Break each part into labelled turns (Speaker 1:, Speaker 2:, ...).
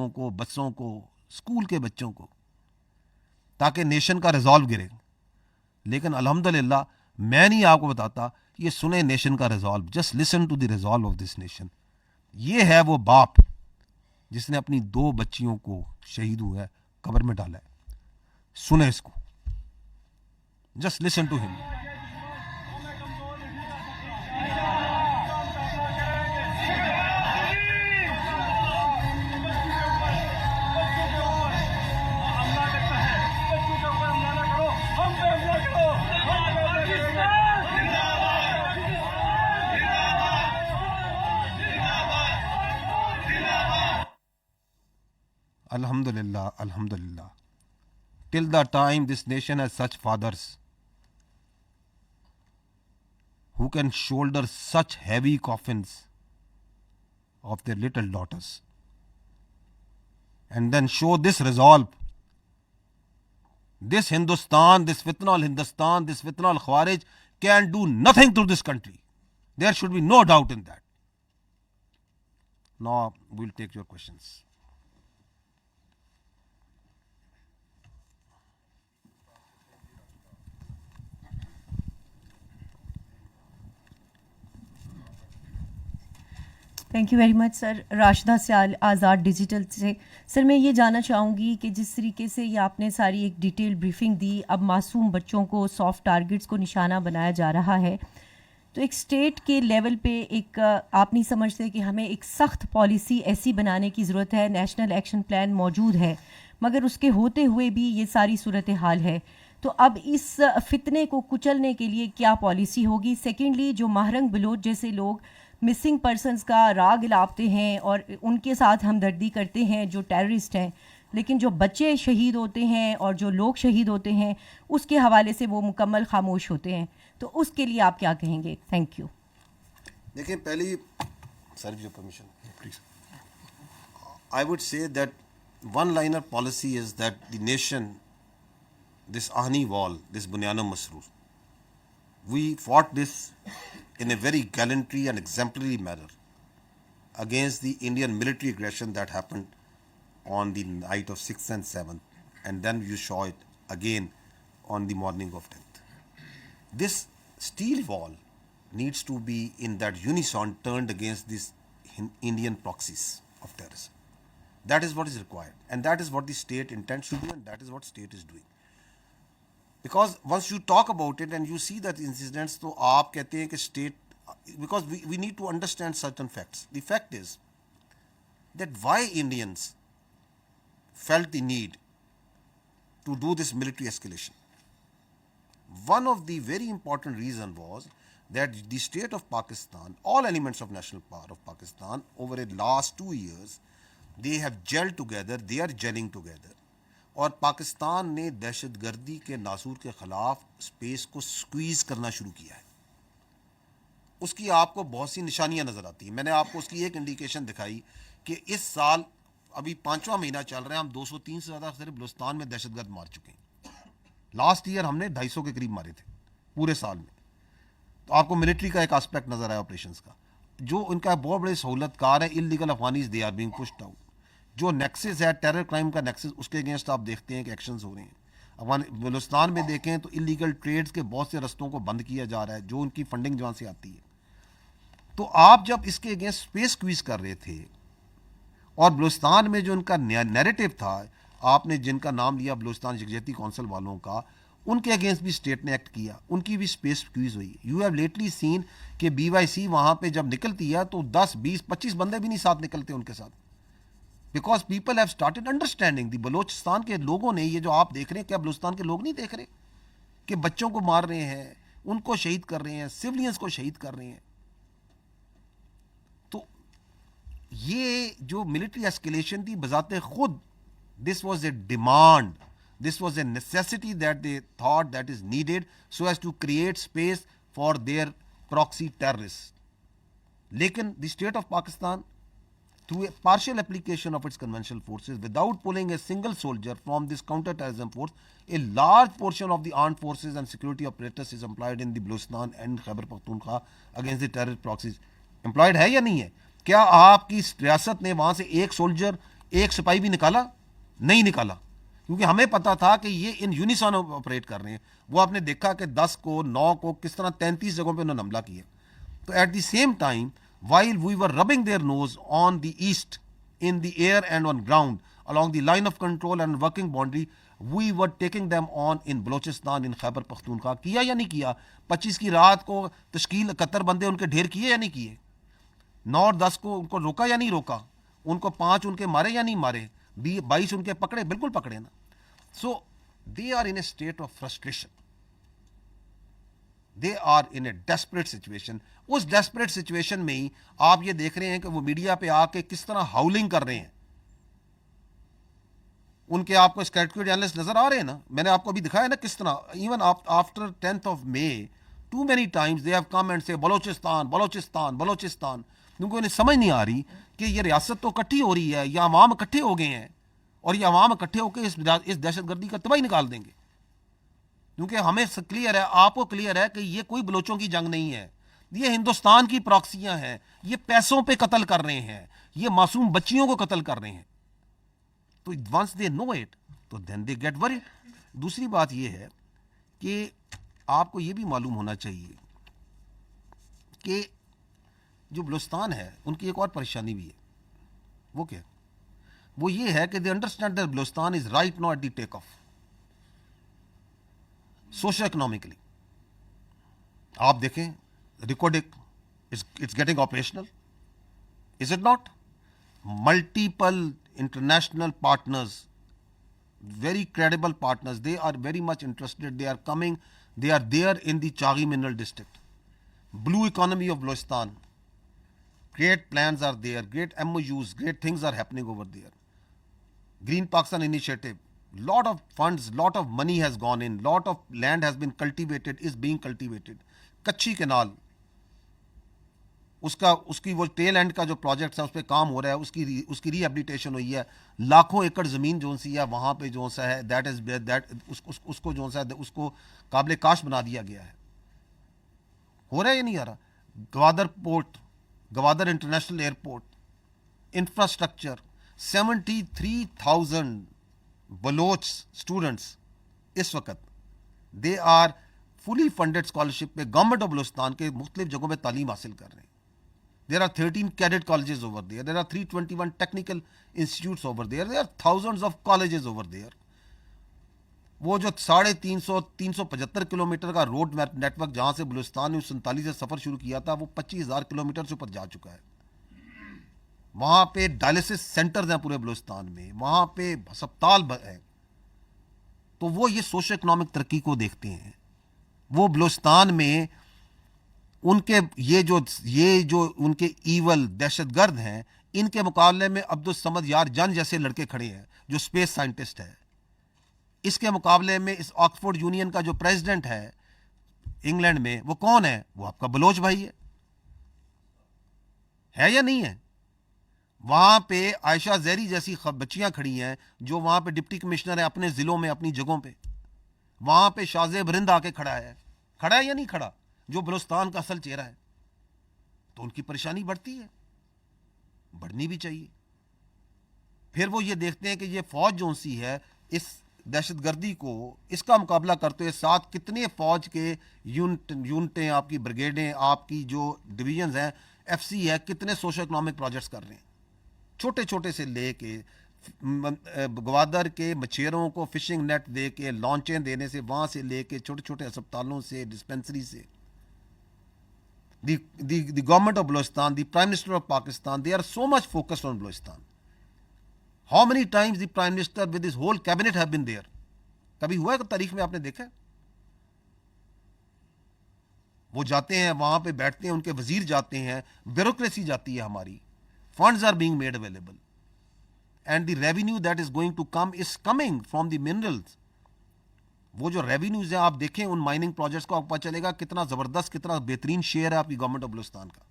Speaker 1: عورتوں کو, بچوں کو, اسکول کے بچوں کو, تاکہ نیشن کا ریزالو گرے. لیکن الحمدللہ میں نہیں آپ کو بتاتا, یہ سنیں نیشن کا resolve, just listen to the resolve of this nation. یہ ہے وہ باپ جس نے اپنی 2 بچیوں کو شہید ہوا ہے قبر میں ڈالا ہے. سنیں اس کو, جسٹ لسن ٹو ہم. Alhamdulillah, alhamdulillah. Till the time this nation has such fathers who can shoulder such heavy coffins of their little daughters and then show this resolve, this Hindustan, this fitna al-Hindustan, this fitna al-Khawarij can do nothing to this country. There should be no doubt in that. Now we'll take your questions.
Speaker 2: Thank you very much sir. Rashida Sial Azad digital سے. سر میں یہ جاننا چاہوں گی کہ جس طریقے سے یہ آپ نے ساری ایک ڈیٹیل بریفنگ دی, اب معصوم بچوں کو سافٹ ٹارگٹس کو نشانہ بنایا جا رہا ہے, تو ایک اسٹیٹ کے لیول پہ ایک آپ نہیں سمجھتے کہ ہمیں ایک سخت پالیسی ایسی بنانے کی ضرورت ہے؟ نیشنل ایکشن پلان موجود ہے مگر اس کے ہوتے ہوئے بھی یہ ساری صورتحال ہے, تو اب اس فتنے کو کچلنے کے لیے کیا پالیسی ہوگی؟ سیکنڈلی, جو ماہرنگ بلوچ جیسے لوگ مسنگ پرسنز کا راگ الاپتے ہیں اور ان کے ساتھ ہمدردی کرتے ہیں جو ٹیررسٹ ہیں, لیکن جو بچے شہید ہوتے ہیں اور جو لوگ شہید ہوتے ہیں اس کے حوالے سے وہ مکمل خاموش ہوتے ہیں, تو اس کے لیے آپ کیا کہیں گے؟ Thank you.
Speaker 1: دیکھیں, پہلی سر جو permission please, I would say that one liner policy is that the nation, this آہنی وال, دس بنیانہ مسرور, we fought this in a very gallantry and exemplary manner against the Indian military aggression that happened on the night of 6th and 7th, and then you saw it again on the morning of 10th. This steel wall needs to be in that unison turned against these Indian proxies of terrorism. That is what is required, and that is what the state intends to do, and that is what state is doing. Because once you talk about it and you see that incidents, تو آپ کہتے ہیں کہ state, because we need to understand certain facts. The fact is that why Indians felt the need to do this military escalation. One of the very important reason was that the state of Pakistan, all elements of national power of Pakistan, over the last 2 years, they have gelled together, they are gelling together. اور پاکستان نے دہشت گردی کے ناسور کے خلاف space کو squeeze کرنا شروع کیا ہے. اس کی آپ کو بہت سی نشانیاں نظر آتی ہیں. میں نے آپ کو اس کی ایک انڈیکیشن دکھائی کہ اس سال ابھی 5واں مہینہ چل رہا ہے, ہم 203 سے زیادہ صرف بلوچستان میں دہشت گرد مار چکے ہیں. لاسٹ ایئر ہم نے 250 کے قریب مارے تھے پورے سال میں. تو آپ کو ملٹری کا ایک آسپیکٹ نظر آیا آپریشنس کا, جو ان کا بہت بڑے سہولت کار ہے. Illegal Afghanis they are being pushed out. جو نیکسس ہے ٹیرر کرائم کا نیکسس, اس کے اگینسٹ آپ دیکھتے ہیں کہ ایکشنز ہو رہے ہیں. بلوچستان میں دیکھیں تو انلیگل ٹریڈز کے بہت سے رستوں کو بند کیا جا رہا ہے, جو ان کی فنڈنگ جہاں سے آتی ہے. تو آپ جب اس کے اگینسٹ اسپیس کویز کر رہے تھے, اور بلوچستان میں جو ان کا نیریٹو تھا, آپ نے جن کا نام لیا بلوچستان یکجہتی کونسل والوں کا, ان کے اگینسٹ بھی اسٹیٹ نے ایکٹ کیا, ان کی بھی اسپیس کویز ہوئی. یو ہیو لیٹلی سین کہ BYC وہاں پہ جب نکلتی ہے تو 10, 20, 25 بندے بھی نہیں ساتھ نکلتے ان کے ساتھ. Because people have started understanding the. Balochistan کے لوگوں نے, یہ جو آپ دیکھ رہے ہیں, کیا بلوچستان کے لوگ نہیں دیکھ رہے کہ بچوں کو مار رہے ہیں, ان کو شہید کر رہے ہیں, سولینس کو شہید کر رہے ہیں. تو یہ جو ملٹری ایسکیلیشن تھی بذات خود, this was a demand, this was a necessity that they thought that is needed so as to create space for their proxy terrorist. لیکن the state of Pakistan, through a partial application of its conventional forces, without pulling a single soldier from this counter-terrorism force, a large portion of the armed forces and security apparatus is employed in the Balochistan and Khyber Pakhtunkhwa against the terrorist proxies. Employed ہے یا نہیں ہے؟ کیا آپ کی ریاست نے وہاں سے ایک سولجر ایک سپاہی بھی نکالا نہیں نکالا, کیونکہ ہمیں پتا تھا کہ یہ ان یونیسون آپریٹ کر رہے ہیں. وہ آپ نے دیکھا کہ 10 کو 9 کو کس طرح 33 جگہوں پہ انہوں نے حملہ کیا. تو at the same time while we were rubbing their nose on the east in the air and on ground along the line of control and working boundary, we were taking them on in Balochistan, in Khyber Pakhtunkhwa. کیا یا نہیں کیا؟ 25 کی رات کو تشکیل 71 بندے ان کے ڈھیر کیے یا نہیں کیے؟ 9 اور 10 کو ان کو روکا یا نہیں روکا؟ ان کو 5 ان کے مارے یا نہیں مارے؟ 22 ان کے پکڑے؟ بالکل پکڑے نا. So they are in a state of frustration, they are in a desperate situation. اس ڈیسپریٹ سچویشن میں ہی آپ یہ دیکھ رہے ہیں کہ وہ میڈیا پہ آ کے کس طرح ہاؤلنگ کر رہے ہیں. ان کے آپ کو اسٹیٹیکل اینالسٹ نظر آ رہے ہیں نا, میں نے آپ کو ابھی دکھایا نا کس طرح. Even after 10th of May too many times they have come and سے بلوچستان بلوچستان بلوچستان, کیونکہ انہیں سمجھ نہیں آ رہی کہ یہ ریاست تو اکٹھی ہو رہی ہے, یہ عوام اکٹھے ہو گئے ہیں اور یہ عوام اکٹھے ہو کے اس دہشت گردی کا تباہی نکال دیں گے. کیونکہ ہمیں کلیئر ہے, آپ کو کلیئر ہے کہ یہ کوئی بلوچوں کی جنگ نہیں ہے, یہ ہندوستان کی پراکسیاں ہیں, یہ پیسوں پہ قتل کر رہے ہیں, یہ معصوم بچیوں کو قتل کر رہے ہیں. تو ونس دے نو اٹ تو دین دے گیٹ ورڈ. دوسری بات یہ ہے کہ آپ کو یہ بھی معلوم ہونا چاہیے کہ جو بلوچستان ہے ان کی ایک اور پریشانی بھی ہے. وہ کیا؟ وہ یہ ہے کہ they understand that Balochistan is right now at the take of social economically. آپ دیکھیں Reko Diq it's getting operational, is it not? Multiple international partners, very credible partners, they are very much interested, they are coming, they are there in the Chaghi mineral district. Blue economy of Balochistan, great plans are there, great MOUs, great things are happening over there. Green Pakistan initiative, lot of funds, lot of money has gone in, lot of land has been cultivated, is being cultivated. Kachhi Canal, اس کی وہ tell and کا جو project ہے اس پہ کام ہو رہا ہے, اس کی ری ایبلیٹیشن ہوئی ہے. لاکھوں ایکڑ زمین جو سی ہے وہاں پہ جو سا ہے اس کو جو سا ہے اس کو قابل کاشت بنا دیا گیا ہے. ہو رہا ہے یا نہیں آ رہا؟ Gwadar port, Gwadar international airport, infrastructure, 73,000 Baloch students اس وقت they are fully funded scholarship پہ گورنمنٹ آف بلوچستان کے مختلف جگہوں پہ تعلیم حاصل کر رہے ہیں. There are 13 cadet colleges over there. There are 321 technical institutes over there. There are thousands of colleges over there. وہ جو 375 کلومیٹر کا روڈ نیٹ ورک جہاں سے بلوچستان نے 47 سے سفر شروع کیا تھا وہ 25,000 کلومیٹر سے اوپر جا چکا ہے. وہاں پہ ڈائلسس سینٹرز ہیں پورے بلوچستان میں, وہاں پہ ہسپتال ہیں. تو وہ یہ سوشل اکنامک ترقی کو دیکھتے ہیں. وہ بلوچستان میں ان کے یہ جو ان کے ایول دہشت گرد ہیں ان کے مقابلے میں عبدالصمد یار جان جیسے لڑکے کھڑے ہیں جو اسپیس سائنٹسٹ ہے. اس کے مقابلے میں اس آکسفورڈ یونین کا جو پریزیڈنٹ ہے انگلینڈ میں وہ کون ہے؟ وہ آپ کا بلوچ بھائی ہے یا نہیں ہے؟ وہاں پہ عائشہ زہری جیسی بچیاں کھڑی ہیں جو وہاں پہ ڈپٹی کمشنر ہیں اپنے ضلعوں میں اپنی جگہوں پہ. وہاں پہ شازیب ہند آ کے کھڑا ہے یا نہیں کھڑا؟ جو بلوچستان کا اصل چہرہ ہے. تو ان کی پریشانی بڑھتی ہے, بڑھنی بھی چاہیے. پھر وہ یہ دیکھتے ہیں کہ یہ فوج جو سی ہے اس دہشت گردی کو اس کا مقابلہ کرتے ہوئے ساتھ کتنے فوج کے یونٹیں, آپ کی بریگیڈیں, آپ کی جو ڈویژنز ہیں, ایف سی ہے, کتنے سوشل اکنامک پروجیکٹس کر رہے ہیں. چھوٹے چھوٹے سے لے کے گوادر کے مچھیروں کو فشنگ نیٹ دے کے لانچیں دینے سے, وہاں سے لے کے چھوٹے چھوٹے اسپتالوں سے, ڈسپینسری سے. The government of Balochistan, the Prime Minister of Pakistan, they are so much focused on Balochistan. How many times the Prime Minister with his whole cabinet have been there? کبھی ہوا ہے کہ تاریخ میں آپ نے دیکھا؟ وہ جاتے ہیں وہاں پہ بیٹھتے ہیں, ان کے وزیر جاتے ہیں, بیوروکریسی جاتی ہے ہماری, funds are being made available and the revenue that is going to come is coming from the minerals. وہ جو ریونیوز ہیں آپ دیکھیں ان مائننگ پروجیکٹس کو, آپ کو پتہ چلے گا کتنا زبردست, کتنا بہترین شیئر ہے آپ کی گورنمنٹ آف بلوچستان کا,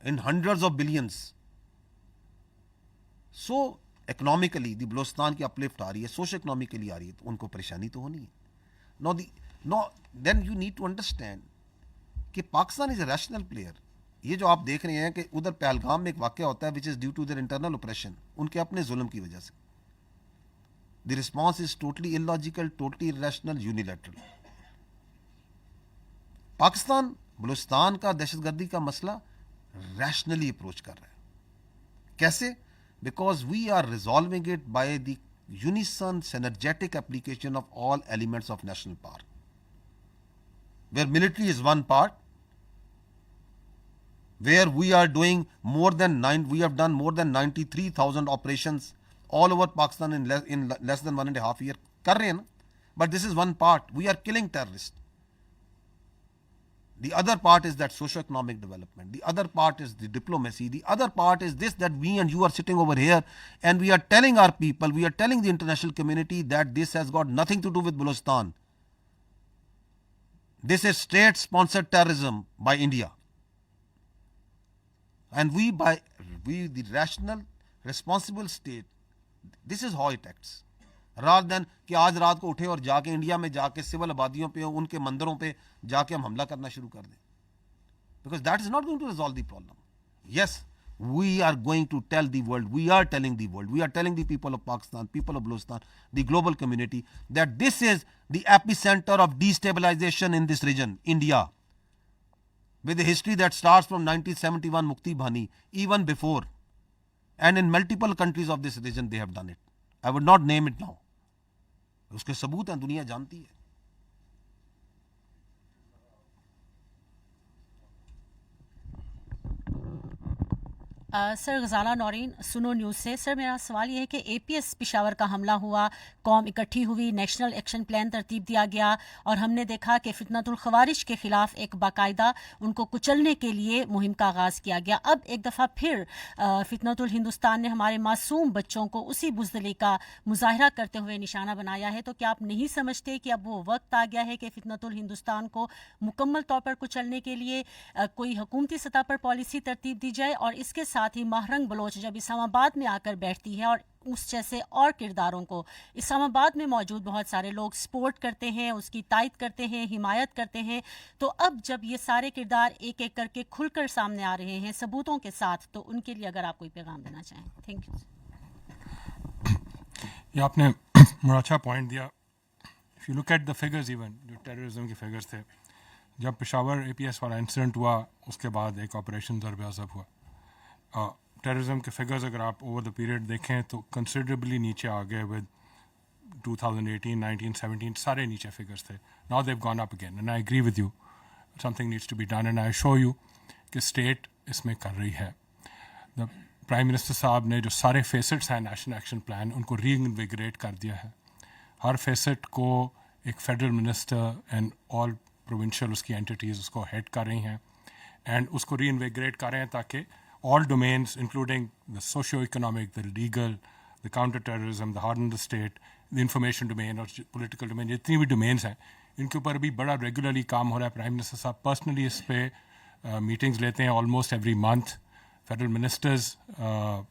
Speaker 1: in hundreds of billions. So economically the Balochistan کی اپلفٹ آ رہی ہے, سوشل اکنامکلی آ رہی ہے, تو ان کو پریشانی تو ہونی ہے. No then you need to understand کہ Pakistan is a rational player. یہ جو آپ دیکھ رہے ہیں کہ ادھر پہلگام میں ایک واقعہ ہوتا ہے which is due to their internal operation, ان کے اپنے ظلم کی وجہ سے. The response is totally in logical, totally rational, unilateral. Pakistan Balochistan کا دہشت گردی کا مسئلہ ریشنلی اپروچ کر رہا ہے. کیسے؟ Because we are resolving it by the unison synergetic application of all elements of national power, where military is one part, where we are doing we have done more than 93,000 operations all over Pakistan in less than 1.5 year kar rahe hain na. But this is one part, we are killing terrorists. The other part is that socio-economic development, the other part is the diplomacy, the other part is this, that we and you are sitting over here and we are telling our people, we are telling the international community that this has got nothing to do with Balochistan. This is state sponsored terrorism by India. And we the rational, responsible state, this is how it acts. Rather than کہ آج رات کو اٹھے اور جا کے India میں جا کے سول آبادیوں پہ ان کے مندروں پہ جا کے ہم حملہ کرنا شروع کر دیں. Because that is not going to resolve the problem. Yes, we are going to tell the world, we are telling the world, we are telling the people of Pakistan, people of Balochistan, the global community, that this is the epicenter of destabilization in this region, India. With a history that starts from 1971 Mukti Bhani, even before. And in multiple countries of this region they have done it. I would not name it now. اس کے ثبوت ہیں, دنیا جانتی ہے.
Speaker 3: سر غزالہ نورین, سنو news سے. سر میرا سوال یہ ہے کہ اے پی ایس پشاور کا حملہ ہوا, قوم اکٹھی ہوئی, نیشنل ایکشن پلان ترتیب دیا گیا اور ہم نے دیکھا کہ فتنۃ الخوارج کے خلاف ایک باقاعدہ ان کو کچلنے کے لیے مہم کا آغاز کیا گیا. اب ایک دفعہ پھر فتنۃ الہندوستان نے ہمارے معصوم بچوں کو اسی بزدلی کا مظاہرہ کرتے ہوئے نشانہ بنایا ہے. تو کیا آپ نہیں سمجھتے کہ اب وہ وقت آ گیا ہے کہ فتنۃ الہندوستان کو مکمل طور پر کچلنے کے لیے کوئی حکومتی سطح پر پالیسی ترتیب دی جائے؟ اور اس کے ساتھ ہی ماہرنگ بلوچ جب اسلام آباد میں آ کر بیٹھتی ہے اور اس جیسے اور کرداروں کو اسلام آباد میں موجود بہت سارے لوگ سپورٹ کرتے ہیں, اس کی تائید کرتے ہیں, حمایت کرتے ہیں, تو اب جب یہ سارے کردار ایک ایک کر کے کھل کر سامنے آ رہے ہیں ثبوتوں کے ساتھ, تو ان کے لیے اگر آپ کوئی پیغام دینا چاہیں. Thank you.
Speaker 4: یہ آپ نے بڑا اچھا پوائنٹ دیا. If you look at the figures, even جو ٹیررزم کے فگرز تھے, جب پشاور اے پی ایس والا انسیڈنٹ ہوا اس کے بعد ایک آپریشن ضرب عضب ہوا. ٹیررزم کے فگرز اگر آپ اوور دا پیریڈ دیکھیں تو کنسیڈریبلی نیچے آ گئے. ود 2018, 19, 17 سارے نیچے فگرز تھے. Now they've gone up again, and I agree with you, something needs to be done, and I show you کہ اسٹیٹ اس میں کر رہی ہے. دا پرائم منسٹر صاحب نے جو سارے فیسٹس ہیں نیشنل ایکشن پلان, ان کو ری انویگریٹ کر دیا ہے. ہر فیسٹ کو ایک federal minister and all provincial اس کی اینٹیٹیز اس کو ہیڈ کر رہی ہیں, اینڈ اس کو ری انویگریٹ کر رہے ہیں تاکہ all domains, including the socio-economic, the legal, the counter-terrorism, the harden the state, the information domain اور political domain, جتنی بھی domains ہیں ان کے اوپر بھی بڑا ریگولرلی کام ہو رہا ہے. پرائم منسٹر صاحب پرسنلی اس پہ میٹنگز لیتے ہیں almost every month. Federal ministers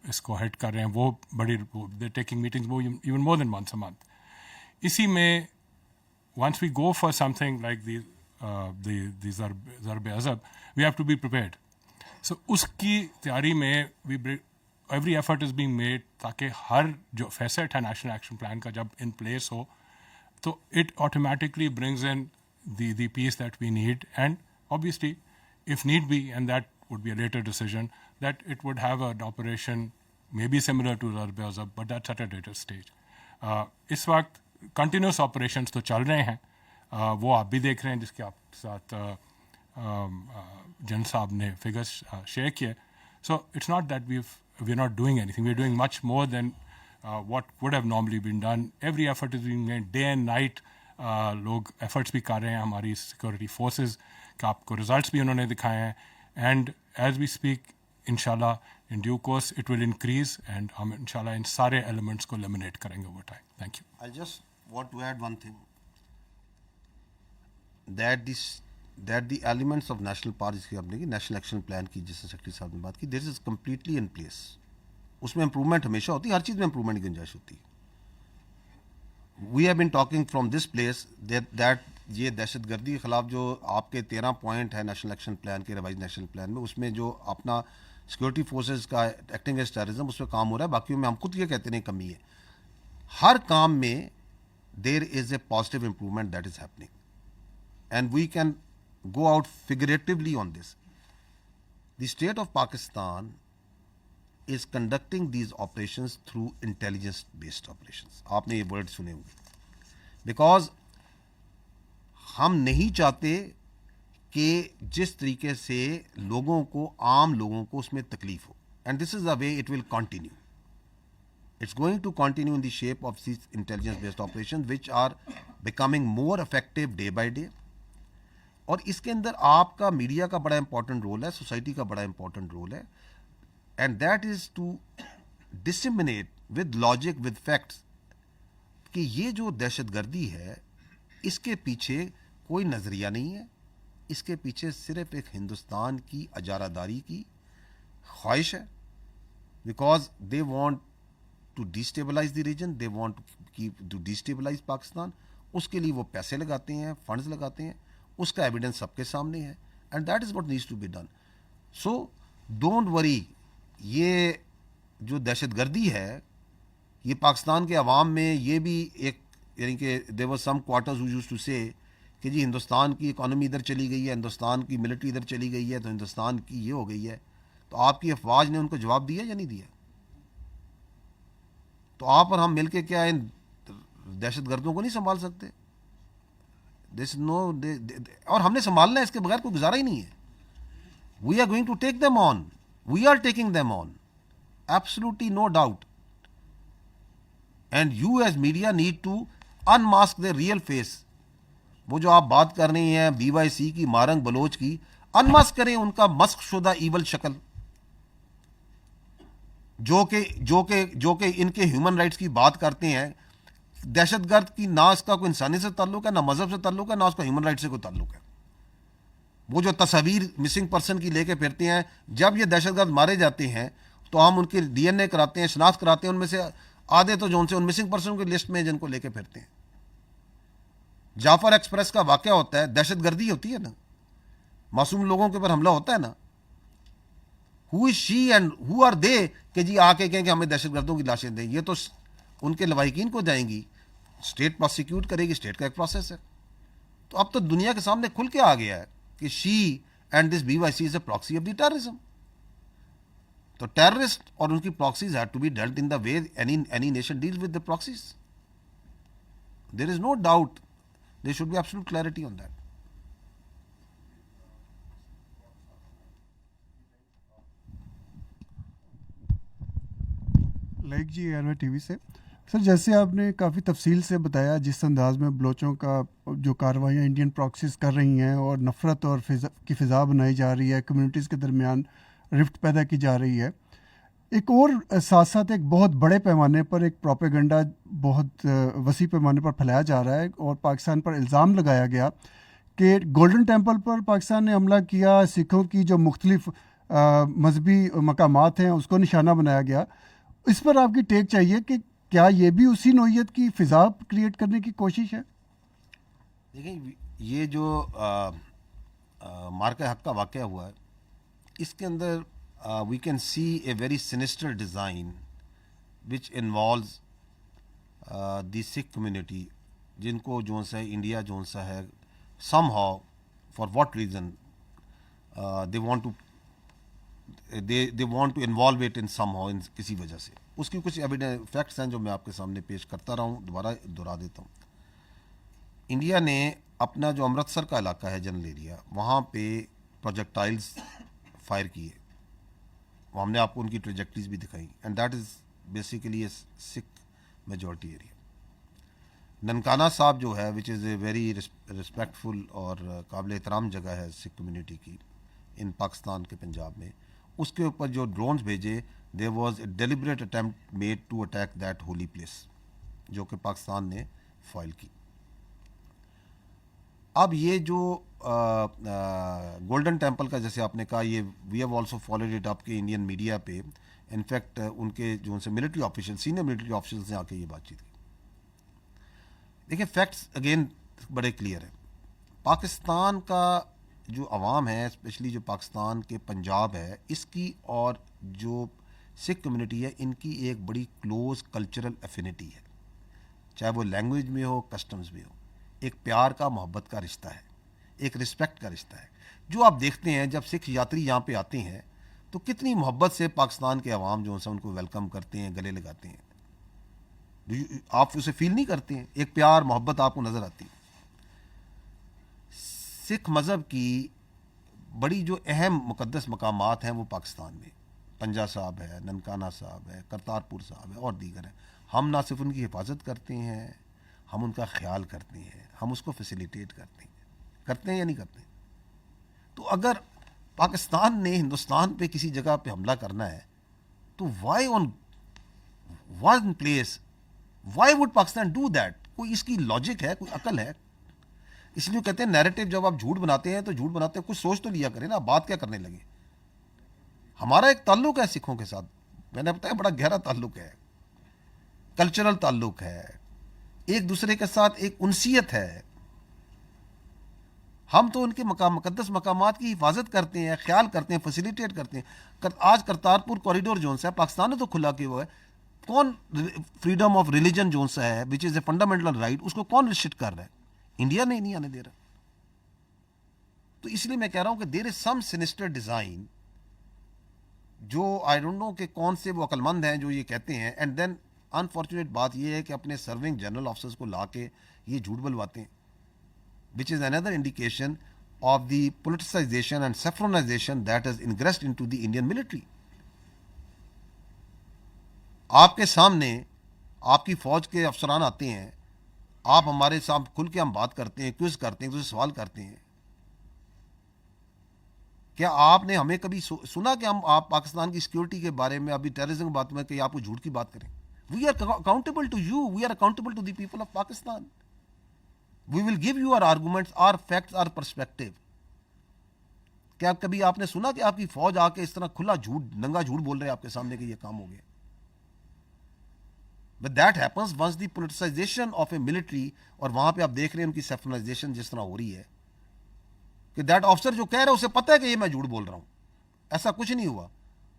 Speaker 4: اس کو ہیڈ کر رہے ہیں, وہ بڑی دے ٹیکنگ میٹنگز وہ even more than once a month. اسی میں once we go for something like the Zarb Azb, we have to be prepared. سو اس کی تیاری میں every effort is being made تاکہ ہر جو فیسٹ ہے نیشنل ایکشن پلان کا جب ان پلیس ہو تو it automatically brings in the peace that we need, and obviously if need be, and that would be a later decision, that it would have an operation maybe similar to Zarb Azab, but that's at a later stage. اس وقت continuous operations تو چل رہے ہیں, وہ آپ بھی دیکھ رہے ہیں جس کے آپ ساتھ جن صاحب نے فگرس شیئر کیے. So it's not that we are not doing anything, we are doing much more than what would have normally been done. Every effort is being made day and night. لوگ efforts بھی کر رہے ہیں, ہماری security forces کا آپ کو results بھی انہوں نے دکھائے ہیں, اینڈ ایز وی اسپیک ان شاء اللہ in due course it will increase, and ہم ان شاء اللہ ان سارے ایلیمنٹس کو لیمنیٹ کریں گے over time. Thank you.
Speaker 1: I just want to add one thing, that the elements of national power جس کی آپ نے کی نیشنل ایکشن پلان کی, جس سے سیکرٹری صاحب نے بات کی, this is completely in place. اس میں امپروومنٹ ہمیشہ ہوتی ہے, ہر چیز میں امپروومنٹ کی گنجائش ہوتی ہے. We have been talking from this place that یہ دہشت گردی کے خلاف جو آپ کے 13 پوائنٹ ہے نیشنل ایکشن پلان کے ریوائز نیشنل پلان میں, اس میں جو اپنا سیکورٹی فورسز کا ایکٹنگ اگینسٹ ٹیررزم اس پہ کام ہو رہا ہے, باقیوں میں ہم خود یہ کہتے ہیں کمی ہے. ہر کام میں there is a positive improvement that is happening and we can go out figuratively on this. The state of Pakistan is conducting these operations through intelligence based operations. آپ نے یہ ورڈ سنے ہوں گے, بیکاز ہم نہیں چاہتے کہ جس طریقے سے لوگوں کو, عام لوگوں کو اس میں تکلیف ہو, and this is the way it will continue. It's going to continue in the shape of these intelligence based operation which are becoming more effective day by day. اور اس کے اندر آپ کا میڈیا کا بڑا امپورٹنٹ رول ہے, society کا بڑا امپورٹنٹ رول ہے, and that is to disseminate with logic, with facts کہ یہ جو دہشت گردی ہے اس کے پیچھے کوئی نظریہ نہیں ہے, اس کے پیچھے صرف ایک ہندوستان کی اجارہ داری کی خواہش ہے. Because they want to destabilize the region, they want to destabilize Pakistan. اس کے لیے وہ پیسے لگاتے ہیں, فنڈز لگاتے ہیں, اس کا ایویڈنس سب کے سامنے ہے, and that is what needs to be done. So don't worry. یہ جو دہشت گردی ہے یہ پاکستان کے عوام میں یہ بھی ایک, یعنی کہ there were some quarters who used to say کہ جی ہندوستان کی اکانومی ادھر چلی گئی ہے, ہندوستان کی ملٹری ادھر چلی گئی ہے, تو ہندوستان کی یہ ہو گئی ہے. تو آپ کی افواج نے ان کو جواب دیا یا نہیں دیا؟ تو آپ اور ہم مل کے کیا ان دہشت گردوں کو نہیں سنبھال سکتے؟ اور ہم نے سنبھالنا ہے, اس کے بغیر کوئی گزارا ہی نہیں ہے. We are going to take them on. We are taking them on, absolutely no doubt. And you as media need to unmask their real face. وہ جو آپ بات کر رہی ہیں BYC کی, مارنگ بلوچ کی, انماسک کریں ان کا مسخ شدہ ایول شکل, جو کہ ان کے ہیومن رائٹس کی بات کرتے ہیں. دہشت گرد کی نہ اس کا کوئی انسانیت سے تعلق ہے, نہ مذہب سے تعلق ہے, نہ اس کا ہیومن رائٹ سے کوئی تعلق ہے. وہ جو تصاویر مسنگ پرسن کی لے کے پھرتے ہیں, جب یہ دہشت گرد مارے جاتے ہیں تو ہم ان کی DNA کراتے ہیں, شناخت کراتے ہیں, ان میں سے آدھے تو جو ان سے ان مسنگ پرسن کی لسٹ میں جن کو لے کے پھرتے ہیں. جعفر ایکسپریس کا واقعہ ہوتا ہے, دہشت گردی ہوتی ہے نا, معصوم لوگوں کے اوپر حملہ ہوتا ہے نا. ہو از شی اینڈ ہو آر دے کہ جی آ کے کہیں کہ ہمیں دہشت گردوں کی لاشیں دیں؟ یہ تو ان کے لواحقین کو جائیں گی, اسٹیٹ پروسیکیوٹ کرے گی, اسٹیٹ کا ایک پروسیس ہے. تو اب تو دنیا کے سامنے کھل کے آ گیا ہے کہ she and this BYC is a proxy of the terrorism. تو ٹیررسٹ اور ان کی proxies have to be dealt in the way any nation deals with the proxies. There is no doubt, there should be absolute clarity on that.
Speaker 5: Like جی NY TV سے. سر جیسے آپ نے کافی تفصیل سے بتایا جس انداز میں بلوچوں کا جو کارروائیاں انڈین پراکسیز کر رہی ہیں اور نفرت اور کی فضا بنائی جا رہی ہے, کمیونٹیز کے درمیان رفٹ پیدا کی جا رہی ہے, ایک اور ساتھ ساتھ ایک بہت بڑے پیمانے پر ایک پروپیگنڈا بہت وسیع پیمانے پر پھیلایا جا رہا ہے. اور پاکستان پر الزام لگایا گیا کہ گولڈن ٹیمپل پر پاکستان نے حملہ کیا, سکھوں کی جو مختلف مذہبی مقامات ہیں اس کو نشانہ بنایا گیا. اس پر آپ کی ٹیک چاہیے کہ کیا یہ بھی اسی نوعیت کی فضا کریٹ کرنے کی کوشش ہے؟
Speaker 1: دیکھیں, یہ جو مارکہ حق کا واقعہ ہوا ہے اس کے اندر we can see a very sinister design which involves the Sikh community, جن کو جو سا انڈیا جو سا ہے somehow for what reason they want to involve it in somehow, کسی وجہ سے. اس کی کچھ ایویڈنس فیکٹس ہیں جو میں آپ کے سامنے پیش کرتا رہا ہوں, دوبارہ دہرا دیتا ہوں. انڈیا نے اپنا جو امرتسر کا علاقہ ہے, جنرل ایریا, وہاں پہ پروجیکٹائلز فائر کیے. وہ ہم نے آپ کو ان کی ٹریجیکٹریز بھی دکھائی, and that is basically a Sikh majority area. Nankana Sahib جو ہے which is a very respectful اور قابل احترام جگہ ہے سکھ کمیونٹی کی ان پاکستان کے پنجاب میں, اس کے اوپر جو ڈرونز بھیجے, there was a deliberate attempt made to attack that holy place, جو کہ پاکستان نے فائل کی. اب یہ جو گولڈن ٹیمپل کا جیسے آپ نے کہا, یہ we have also followed it up کے انڈین میڈیا پہ. انفیکٹ ان کے جو ان سے military official, senior military official سے آ کے یہ بات چیت کی. دیکھیں فیکٹس اگین بڑے کلیئر ہیں. پاکستان کا جو عوام ہے اسپیشلی جو پاکستان کے پنجاب ہے اس کی اور جو سکھ کمیونٹی ہے ان کی ایک بڑی کلوز کلچرل افینٹی ہے, چاہے وہ لینگویج میں ہو کسٹمز میں ہو. ایک پیار کا محبت کا رشتہ ہے, ایک رسپیکٹ کا رشتہ ہے. جو آپ دیکھتے ہیں جب سکھ یاتری یہاں پہ آتے ہیں تو کتنی محبت سے پاکستان کے عوام جو ہیں ان کو ویلکم کرتے ہیں, گلے لگاتے ہیں. آپ اسے فیل نہیں کرتے ہیں؟ ایک پیار محبت آپ کو نظر آتی ہے. سکھ مذہب کی بڑی جو اہم مقدس مقامات ہیں وہ پاکستان میں پنجا صاحب ہے, ننکانہ صاحب ہے, کرتارپور صاحب ہے اور دیگر ہیں. ہم نہ صرف ان کی حفاظت کرتے ہیں, ہم ان کا خیال کرتے ہیں, ہم اس کو فیسیلیٹیٹ کرتے ہیں یا نہیں کرتے. تو اگر پاکستان نے ہندوستان پہ کسی جگہ پہ حملہ کرنا ہے تو why on one place, why would Pakistan do that? کوئی اس کی لاجک ہے, کوئی عقل ہے؟ اس لیے کہتے ہیں نیریٹو جب آپ جھوٹ بناتے ہیں تو جھوٹ بناتے ہیں کچھ سوچ تو لیا کریں نا, بات کیا کرنے لگے. ہمارا ایک تعلق ہے سکھوں کے ساتھ, میں نے بتایا بڑا گہرا تعلق ہے, کلچرل تعلق ہے, ایک دوسرے کے ساتھ ایک انسیت ہے. ہم تو ان کے مقدس مقامات کی حفاظت کرتے ہیں, خیال کرتے ہیں, فیسیلیٹیٹ کرتے ہیں. آج کرتارپور کوریڈور جو ہے پاکستان نے تو کھلا کہ وہ ہے, کون فریڈم آف ریلیجن جو ہے which is a fundamental right, اس کو کون ریسٹرکٹ کر رہا ہے؟ انڈیا نے نہیں آنے دے رہا. تو اس لیے میں کہہ رہا ہوں کہ دیر از سم سینسٹر ڈیزائن, جو آئی ڈونٹ نو کہ کون سے وہ عقل مند ہیں جو یہ کہتے ہیں. اینڈ دین انفارچونیٹ بات یہ ہے کہ اپنے سرونگ جنرل آفیسرز کو لا کے یہ جھوٹ بلواتے ہیں, which is another indication of the politicization and saffronization that has ingressed into the Indian military. آپ کے سامنے آپ کی فوج کے افسران آتے ہیں, آپ ہمارے ساتھ کھل کے ہم بات کرتے ہیں, کوئز کرتے ہیں, سوال کرتے ہیں. کیا آپ نے ہمیں کبھی سنا کہ ہم آپ پاکستان کی سیکورٹی کے بارے میں ابھی ٹیررزم کی بات میں کہ آپ کو جھوٹ کی بات کریں؟ We are accountable to you, we are accountable to the people of Pakistan. We will give you our arguments, our facts, our perspective. کیا کبھی آپ نے سنا کہ آپ کی فوج آ کے اس طرح کھلا جھوٹ, ننگا جھوٹ بول رہے ہیں آپ کے سامنے کہ یہ کام ہو گیا؟ But that happens once the politicization of a military, اور وہاں پہ آپ دیکھ رہے ہیں ان کی سیفرنائزیشن جس طرح ہو رہی ہے کہ دیٹ آفسر جو کہہ رہا ہے اسے پتہ ہے کہ یہ میں جھوٹ بول رہا ہوں, ایسا کچھ نہیں ہوا,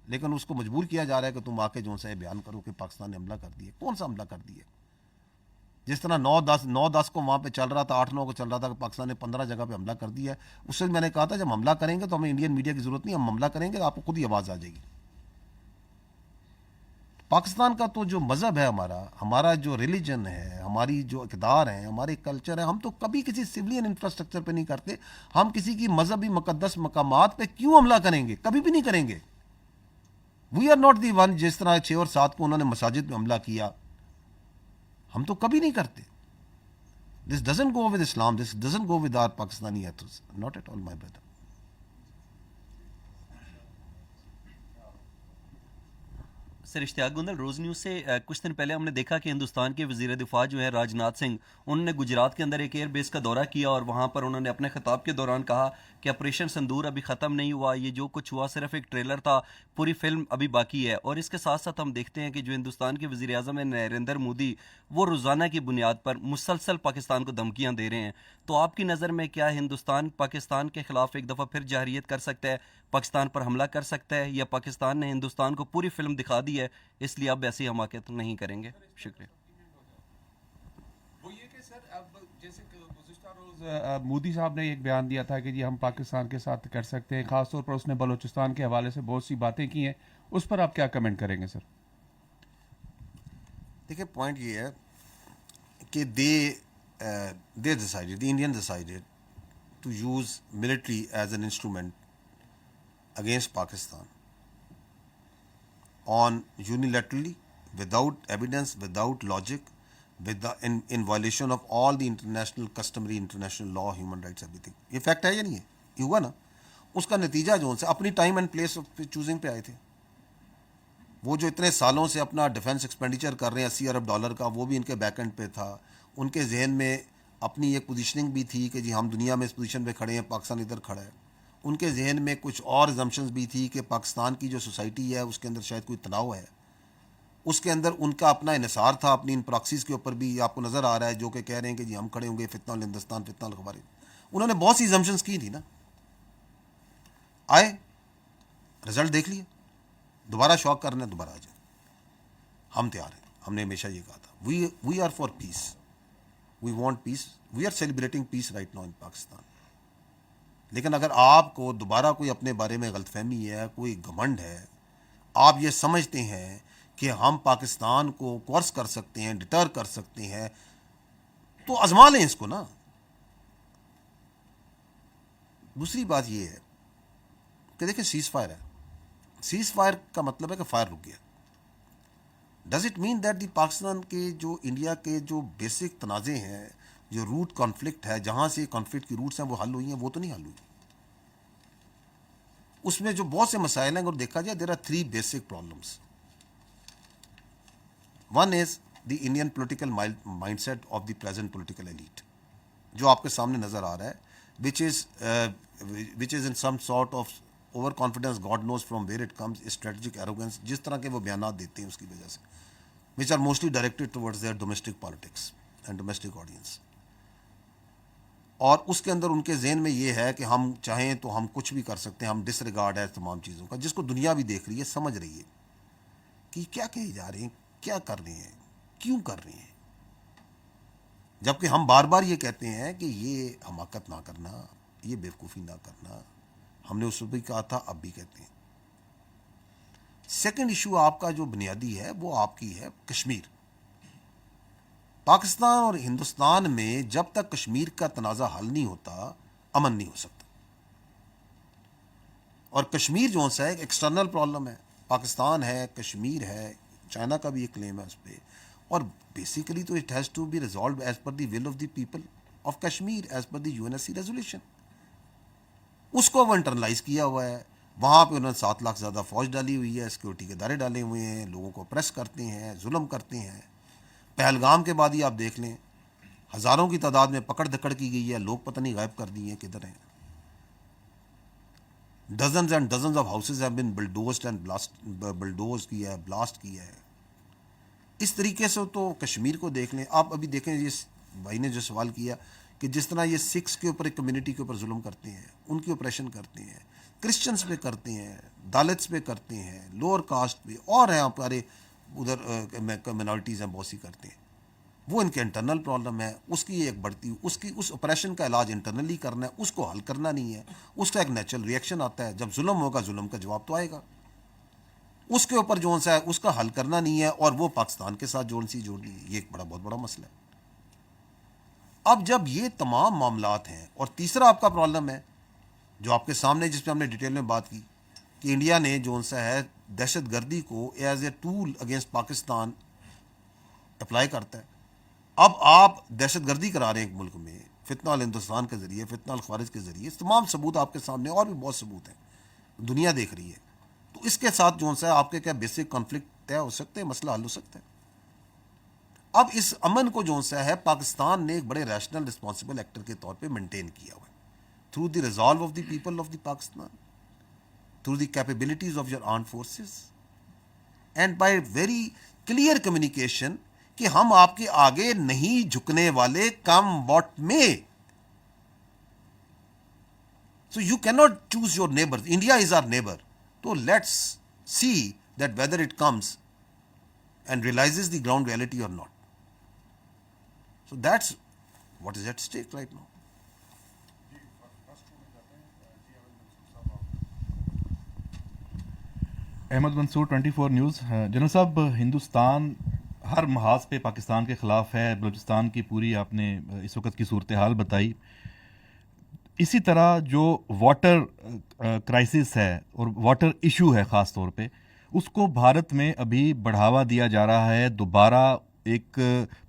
Speaker 1: لیکن اس کو مجبور کیا جا رہا ہے کہ تم آ کے جو ہے بیان کرو کہ پاکستان نے حملہ کر دیا. کون سا حملہ کر دیا؟ جس طرح 9-10 کو وہاں پہ چل رہا تھا, 8-9 کو چل رہا تھا کہ پاکستان نے 15 جگہ پہ حملہ کر دیا ہے. اس سے میں نے کہا تھا جب حملہ کریں گے تو ہمیں انڈین میڈیا کی ضرورت نہیں, ہم حملہ کریں گے تو آپ کو خود ہی آواز آ جائے گی. پاکستان کا تو جو مذہب ہے, ہمارا جو ریلیجن ہے, ہماری جو اقدار ہیں, ہمارے کلچر ہے, ہم تو کبھی کسی سویلین انفراسٹرکچر پہ نہیں کرتے. ہم کسی کی مذہبی مقدس مقامات پہ کیوں حملہ کریں گے؟ کبھی بھی نہیں کریں گے. We are not the one. جس طرح 6 اور 7 کو انہوں نے مساجد پہ حملہ کیا, ہم تو کبھی نہیں کرتے. This doesn't go with Islam, this doesn't go with our Pakistani ethos, not at all, my brother.
Speaker 6: Sir Ishtiaq Gondal, Rose News سے کچھ دن پہلے ہم نے دیکھا کہ ہندوستان کے وزیر دفاع جو ہیں راج ناتھ سنگھ, انہوں نے گجرات کے اندر ایک ایئر بیس کا دورہ کیا اور وہاں پر انہوں نے اپنے خطاب کے دوران کہا کہ آپریشن سندور ابھی ختم نہیں ہوا, یہ جو کچھ ہوا صرف ایک ٹریلر تھا, پوری فلم ابھی باقی ہے. اور اس کے ساتھ ساتھ ہم دیکھتے ہیں کہ جو ہندوستان کے وزیر اعظم ہیں نریندر مودی, وہ روزانہ کی بنیاد پر مسلسل پاکستان کو دھمکیاں دے رہے ہیں. تو آپ کی نظر میں کیا ہندوستان پاکستان کے خلاف ایک دفعہ پھر جارحیت کر سکتا ہے, پاکستان پر حملہ کر سکتا ہے, یا پاکستان نے ہندوستان کو پوری فلم دکھا دی ہے اس لیے اب ایسی حماقت نہیں کریں گے؟ شکریہ.
Speaker 7: وہ یہ کہ سر اب جیسے گزشتہ روز مودی صاحب نے ایک بیان دیا تھا کہ جی ہم پاکستان کے ساتھ کر سکتے ہیں, خاص طور پر اس نے بلوچستان کے حوالے سے بہت سی باتیں کی ہیں, اس پر آپ کیا کمنٹ کریں گے سر؟
Speaker 1: دیکھیں پوائنٹ یہ ہے کہ they decided, the Indians decided to use military as an instrument against Pakistan on unilaterally, without evidence, without logic, in violation of all the international customary international law, human rights, everything. یہ fact ہے یا نہیں ہے؟ یہ ہوا نا. اس کا نتیجہ جو ان سے اپنی ٹائم اینڈ پلیس چوزنگ پہ آئے تھے. وہ جو اتنے سالوں سے اپنا ڈیفینس ایکسپینڈیچر کر رہے ہیں $80 ارب کا, وہ بھی ان کے بیک اینڈ پہ تھا. ان کے ذہن میں اپنی ایک پوزیشننگ بھی تھی کہ جی ہم دنیا میں اس پوزیشن پہ کھڑے ہیں, پاکستان ادھر کھڑا ہے. ان کے ذہن میں کچھ اور ازمپشنز بھی تھی کہ پاکستان کی جو سوسائٹی ہے اس کے اندر شاید کوئی تناؤ ہے. اس کے اندر ان کا اپنا انحصار تھا اپنی ان پراکسیز کے اوپر بھی. آپ کو نظر آ رہا ہے جو کہ کہہ رہے ہیں کہ جی ہم کھڑے ہوں گے فتنہ الہندوستان, فتنہ الخوارج. انہوں نے بہت سی ایگزمپشنز کی تھی نا, آئے رزلٹ دیکھ لیے, دوبارہ شوق کرنا ہے دوبارہ آ جائیں, ہم تیار ہیں. ہم نے ہمیشہ یہ کہا تھا we are for peace, we want peace, we are celebrating peace right now in Pakistan. لیکن اگر آپ کو دوبارہ کوئی اپنے بارے میں غلط فہمی ہے, کوئی گھمنڈ ہے, آپ یہ سمجھتے ہیں کہ ہم پاکستان کو کورس کر سکتے ہیں, ڈٹر کر سکتے ہیں, تو آزما لیں اس کو نا. دوسری بات یہ ہے کہ دیکھیں سیز فائر ہے, سیز فائر کا مطلب ہے کہ فائر رک گیا. Does it mean that the Pakistan کے جو انڈیا کے جو بیسک تنازع ہیں, جو روٹ کانفلکٹ ہے, جہاں سے کانفلکٹ کی روٹس ہیں وہ حل ہوئی ہیں, وہ تو نہیں حل ہوئی. اس میں جو بہت سے مسائل ہیں اگر دیکھا جائے, there are 3 basic problems. One is the Indian political mindset of the present political elite, جو آپ کے سامنے نظر آ رہا ہے, which is in some sort of over confidence, God knows from where it comes, strategic arrogance, جس طرح کے وہ بیانات دیتے ہیں اس کی وجہ سے, which are mostly directed towards their domestic politics and domestic audience. اور اس کے اندر ان کے ذہن میں یہ ہے کہ ہم چاہیں تو ہم کچھ بھی کر سکتے ہیں, ہم ڈس ریگارڈ ہے تمام چیزوں کا, جس کو دنیا بھی دیکھ رہی ہے, سمجھ رہی ہے کہ کیا کہے جا رہے ہیں, کیا کر رہے ہیں, کیوں کر رہے ہیں. جبکہ ہم بار بار یہ کہتے ہیں کہ یہ حماقت نہ کرنا, یہ بیوقوفی نہ کرنا. ہم نے اس وقت بھی کہا تھا, اب بھی کہتے ہیں. سیکنڈ ایشو آپ کا جو بنیادی ہے وہ آپ کی ہے کشمیر. پاکستان اور ہندوستان میں جب تک کشمیر کا تنازع حل نہیں ہوتا, امن نہیں ہو سکتا. اور کشمیر جو سا ایک ایکسٹرنل پرابلم ہے, پاکستان ہے, کشمیر ہے, چائنا کا بھی ایک کلیم ہے اس پہ, اور بیسیکلی تو it has to be resolved as per the will of the people of Kashmir, as per the UNSC resolution. اس کو وہ انٹرنلائز کیا ہوا ہے. وہاں پہ انہوں نے 7 لاکھ زیادہ فوج ڈالی ہوئی ہے, سیکورٹی کے ادارے ڈالے ہوئے ہیں, لوگوں کو پریس کرتے ہیں, ظلم کرتے ہیں. پہلگام کے بعد ہی آپ دیکھ لیں, ہزاروں کی تعداد میں پکڑ دھکڑ کی گئی ہے, لوگ پتہ نہیں غائب کر دیے ہیں, کدھر ہیں. Dozens and dozens of houses have been bulldozed and bulldoze کیا ہے, بلاسٹ کیا ہے. اس طریقے سے تو کشمیر کو دیکھ لیں. آپ ابھی دیکھیں, یہ بھائی نے جو سوال کیا کہ جس طرح یہ سکھس کے اوپر, ایک کمیونٹی کے اوپر ظلم کرتے ہیں, ان کی آپریشن کرتے ہیں, کرسچنس پہ کرتے ہیں, دالتس پہ کرتے ہیں, لوور کاسٹ پہ, اور ہیں ہمارے ادھر مائنورٹیز ہیں بہت سی کرتے ہیں. وہ ان کے انٹرنل پرابلم ہے. اس کی ایک بڑھتی, اس آپریشن کا علاج انٹرنلی کرنا ہے, اس کو حل کرنا نہیں ہے. اس کا ایک نیچرل ریئیکشن آتا ہے, جب ظلم ہوگا ظلم کا جواب تو آئے گا. اس کے اوپر جو سا ہے اس کا حل کرنا نہیں ہے, اور وہ پاکستان کے ساتھ جوڑنی ہے. یہ ایک بہت بڑا مسئلہ ہے. اب جب یہ تمام معاملات ہیں, اور تیسرا آپ کا پرابلم ہے جو آپ کے سامنے, جس پہ ہم نے ڈیٹیل میں بات کی, کہ انڈیا نے جو سا ہے دہشت گردی کو as a tool against Pakistan apply کرتا ہے. اب آپ دہشت گردی کرا رہے ہیں ایک ملک میں, فتنہ الہندوستان کے ذریعے, فتنہ الخوارج کے ذریعے. تمام ثبوت آپ کے سامنے, اور بھی بہت ثبوت ہیں, دنیا دیکھ رہی ہے. تو اس کے ساتھ جو سا ہے آپ کے کیا بیسک کانفلکٹ طے ہو سکتے ہیں, مسئلہ حل ہو سکتا ہے. اب اس امن کو جو سا ہے پاکستان نے ایک بڑے ریشنل رسپانسبل ایکٹر کے طور پہ مینٹین کیا ہوا ہے, through the resolve of the people of the Pakistan, through the capabilities of your armed forces, and by very clear communication کہ ہم آپ کے آگے نہیں جھکنے والے, کم واٹ میں. So you can not choose your neighbour, India is our neighbour. تو let's see that whether it comes and realizes the ground reality اور not. So that's what is at stake right now.
Speaker 8: Ahmed Mansoor 24 News. General صاحب, ہندوستان ہر محاذ پہ پاکستان کے خلاف ہے. بلوچستان کی پوری آپ نے اس وقت کی صورتحال بتائی. اسی طرح جو واٹر کرائسس ہے اور واٹر ایشو ہے خاص طور پہ, اس کو بھارت میں ابھی بڑھاوا دیا جا رہا ہے. دوبارہ ایک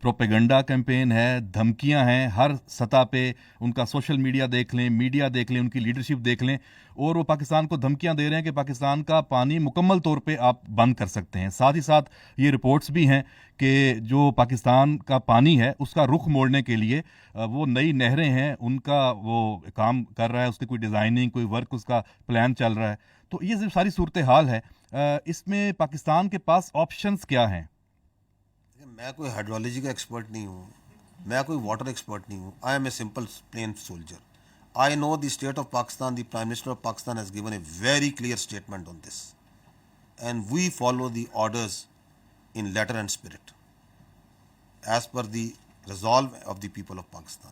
Speaker 8: پروپیگنڈا کیمپین ہے, دھمکیاں ہیں ہر سطح پہ. ان کا سوشل میڈیا دیکھ لیں, میڈیا دیکھ لیں, ان کی لیڈرشپ دیکھ لیں, اور وہ پاکستان کو دھمکیاں دے رہے ہیں کہ پاکستان کا پانی مکمل طور پہ آپ بند کر سکتے ہیں. ساتھ ہی ساتھ یہ رپورٹس بھی ہیں کہ جو پاکستان کا پانی ہے اس کا رخ موڑنے کے لیے وہ نئی نہریں ہیں, ان کا وہ کام کر رہا ہے, اس کی کوئی ڈیزائننگ, کوئی ورک, اس کا پلان چل رہا ہے. تو یہ ساری صورتحال ہے. اس میں پاکستان کے پاس آپشنز کیا ہیں؟
Speaker 1: میں کوئی ہائیڈرولوجی کا ایکسپرٹ نہیں ہوں, میں کوئی واٹر ایکسپرٹ نہیں ہوں. I am a simple plain soldier. I know the state of Pakistan, the Prime Minister of Pakistan has given a very clear statement on this. And we follow the orders in letter and spirit as per the resolve of the people of Pakistan.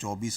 Speaker 1: 24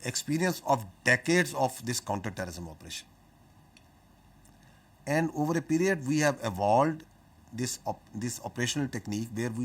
Speaker 1: experience of decades of this counter-terrorism operation, and over a period we have evolved this operational technique where we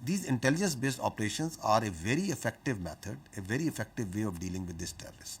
Speaker 1: these intelligence based operations are a very effective method, a very effective way of dealing with this terrorist।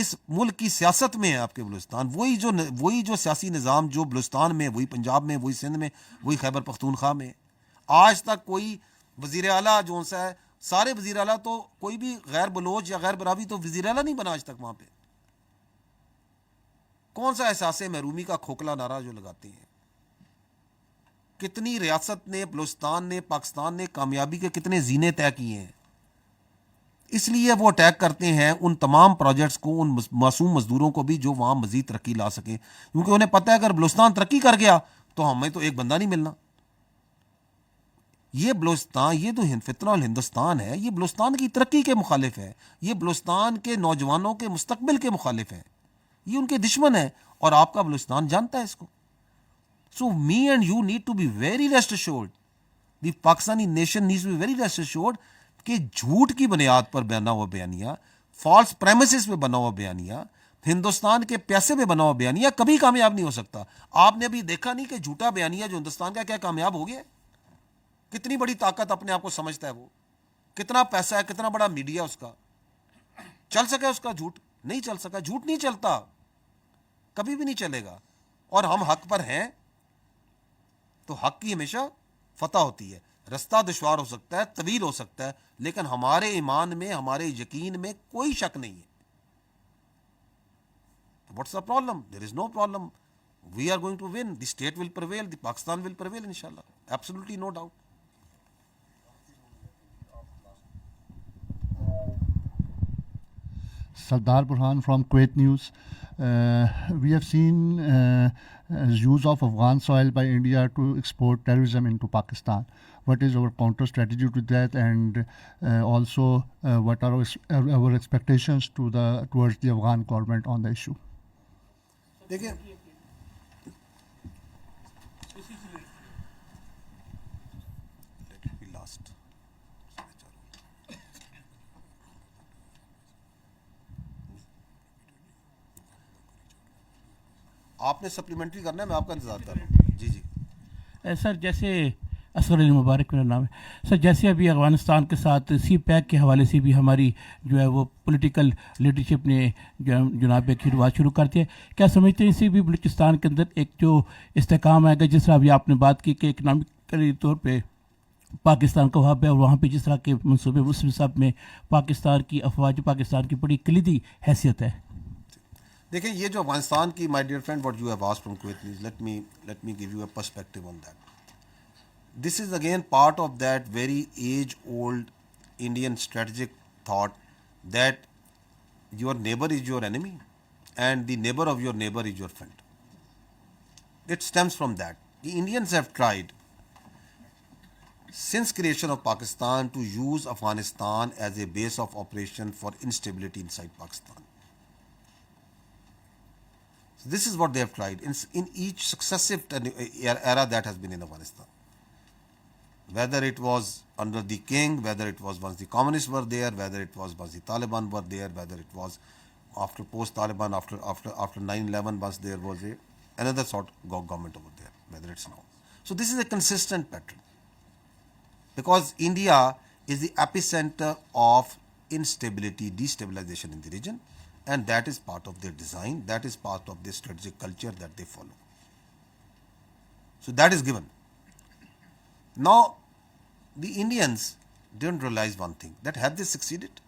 Speaker 1: اس ملک کی سیاست میں ہے آپ کے بلوچستان. وہی جو سیاسی نظام جو بلوچستان میں, وہی پنجاب میں, وہی سندھ میں, وہی خیبر پختونخوا میں. آج تک کوئی وزیر اعلیٰ جو سا ہے, سارے وزیر اعلیٰ تو کوئی بھی غیر بلوچ یا غیر براوی تو وزیر اعلیٰ نہیں بنا آج تک وہاں پہ. کون سا احساس محرومی کا کھوکھلا نعرہ جو لگاتے ہیں. کتنی ریاست نے, بلوچستان نے, پاکستان نے کامیابی کے کتنے زینے طے کیے ہیں. اس لیے وہ اٹیک کرتے ہیں ان تمام پروجیکٹس کو, ان معصوم مزدوروں کو بھی جو وہاں مزید ترقی لا سکیں, کیونکہ انہیں پتہ ہے اگر بلوچستان ترقی کر گیا تو ہمیں تو ایک بندہ نہیں ملنا. یہ بلوچستان, یہ تو فتنہ الہندوستان ہے, یہ بلوچستان کی ترقی کے مخالف ہے, یہ بلوچستان کے نوجوانوں کے مستقبل کے مخالف ہے, یہ ان کے دشمن ہے, اور آپ کا بلوچستان جانتا ہے اس کو. So me and you need to be very rest assured, the Pakistani nation needs to be very rest assured کہ جھوٹ کی بنیاد پر بنا ہوا بیانیہ, فالس پریمیسز پہ بنا ہوا بیانیہ, ہندوستان کے پیسے پہ بنا ہوا بیانیہ کبھی کامیاب نہیں ہو سکتا. آپ نے ابھی دیکھا نہیں کہ جھوٹا بیانیہ جو ہندوستان کا کیا کامیاب ہو گیا. کتنی بڑی طاقت اپنے آپ کو سمجھتا ہے وہ, کتنا پیسہ ہے, کتنا بڑا میڈیا اس کا. چل سکا اس کا جھوٹ؟ نہیں چل سکا. جھوٹ نہیں چلتا, کبھی بھی نہیں چلے گا. اور ہم حق پر ہیں تو حق کی ہمیشہ فتح ہوتی ہے. رستہ دشوار ہو سکتا ہے, طویل ہو سکتا ہے, لیکن ہمارے ایمان میں, ہمارے یقین میں کوئی شک نہیں ہے. What's the problem? There is no problem. We are going to win. The state will prevail, the Pakistan will prevail انشاءاللہ. Absolutely no doubt.
Speaker 9: Sardar Burhan from Kuwait News. We have seen use of Afghan soil by India to export terrorism into Pakistan. What is our counter strategy to that, and also what are our expectations towards the Afghan government on the issue?
Speaker 1: دیکھیں, آپ نے supplementary کرنا ہے, میں آپ کا انتظار کر رہا ہوں. جی جی
Speaker 10: سر, جیسے اصغر علی مبارک میرا نام ہے سر, جیسے ابھی افغانستان کے ساتھ سی پیک کے حوالے سے بھی ہماری جو ہے وہ پولیٹیکل لیڈرشپ نے جناب ایک شروعات شروع کرتی ہے, کیا سمجھتے ہیں اس سے بھی بلوچستان کے اندر ایک جو استحکام آئے گا, جس طرح ابھی آپ نے بات کی کہ اکنامکلی طور پہ پاکستان کا ہب ہے, اور وہاں پہ جس طرح کے منصوبے مسلم سب میں پاکستان کی افواج پاکستان کی بڑی کلیدی حیثیت ہے.
Speaker 1: دیکھیں, یہ جو افغانستان کی, my dear friend, what you have asked from Kuwait news, let me give you a perspective on that. This is again part of that very age-old Indian strategic thought that your neighbor is your enemy and the neighbor of your neighbor is your friend. It stems from that. The Indians have tried since creation of Pakistan to use Afghanistan as a base of operation for instability inside Pakistan. So this is what they have tried in each successive era that has been in Afghanistan. Whether it was under the king, whether it was once the communists were there, whether it was once the Taliban were there, whether it was after post-Taliban, after 9/11, once there was another sort of government over there, whether it's now. So this is a consistent pattern, because India is the epicenter of instability, destabilization in the region, and that is part of their design, that is part of their strategic culture that they follow. So that is given. Now, the Indians didn't realize one thing, that have they succeeded?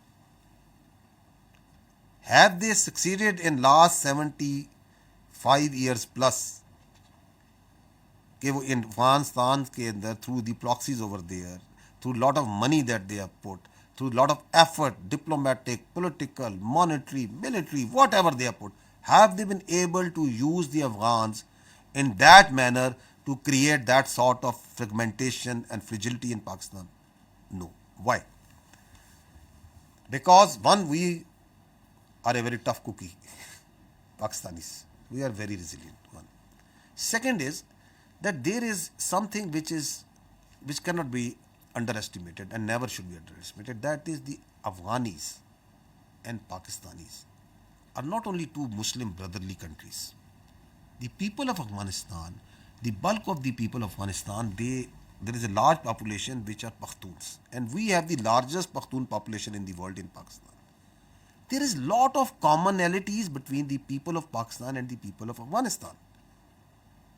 Speaker 1: Have they succeeded in last 75 years plus? کہ وہ افغانستان کے اندر through the proxies over there, through lot of money that they have put, through lot of effort, diplomatic, political, monetary, military, whatever they have put, have they been able to use the Afghans in that manner to create that sort of fragmentation and fragility in Pakistan? No. Why? Because one, we are a very tough cookie, Pakistanis. We are very resilient. One. Second is that there is something which cannot be underestimated and never should be underestimated. That is the Afghanis and Pakistanis are not only two Muslim brotherly countries. The people of Afghanistan, the bulk of the people of Afghanistan, there is a large population which are Pakhtuns, and we have the largest Pakhtun population in the world in Pakistan. there is lot of commonalities between the people of Pakistan and the people of Afghanistan.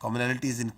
Speaker 1: commonalities in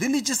Speaker 1: religious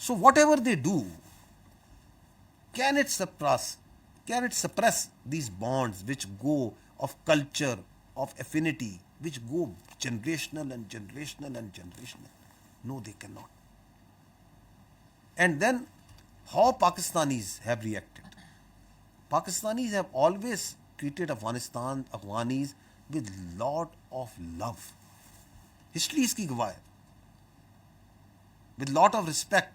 Speaker 1: So whatever they do, can it suppress these bonds which go of culture, of affinity, which go generational and generational and generational? No, they cannot. And then how Pakistanis have reacted. Pakistanis have always treated Afghanis with lot of love. History iski gawah hai. With lot of respect.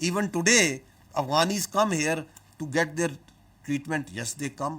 Speaker 1: Even today, Afghanis come here to get their treatment. Yes, they come.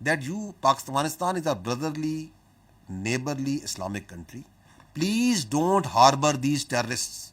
Speaker 1: that Pakistan is a brotherly, neighborly Islamic country. Please don't harbor these terrorists.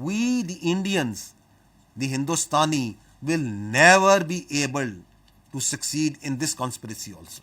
Speaker 1: we the Indians, the Hindustani, will never be able to succeed in this conspiracy also.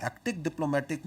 Speaker 1: hectic diplomatic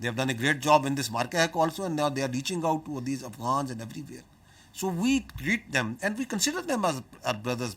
Speaker 1: They have done a great job in this Markeh also, and now they are reaching out to these Afghans and everywhere. So we treat them and we consider them as our brothers.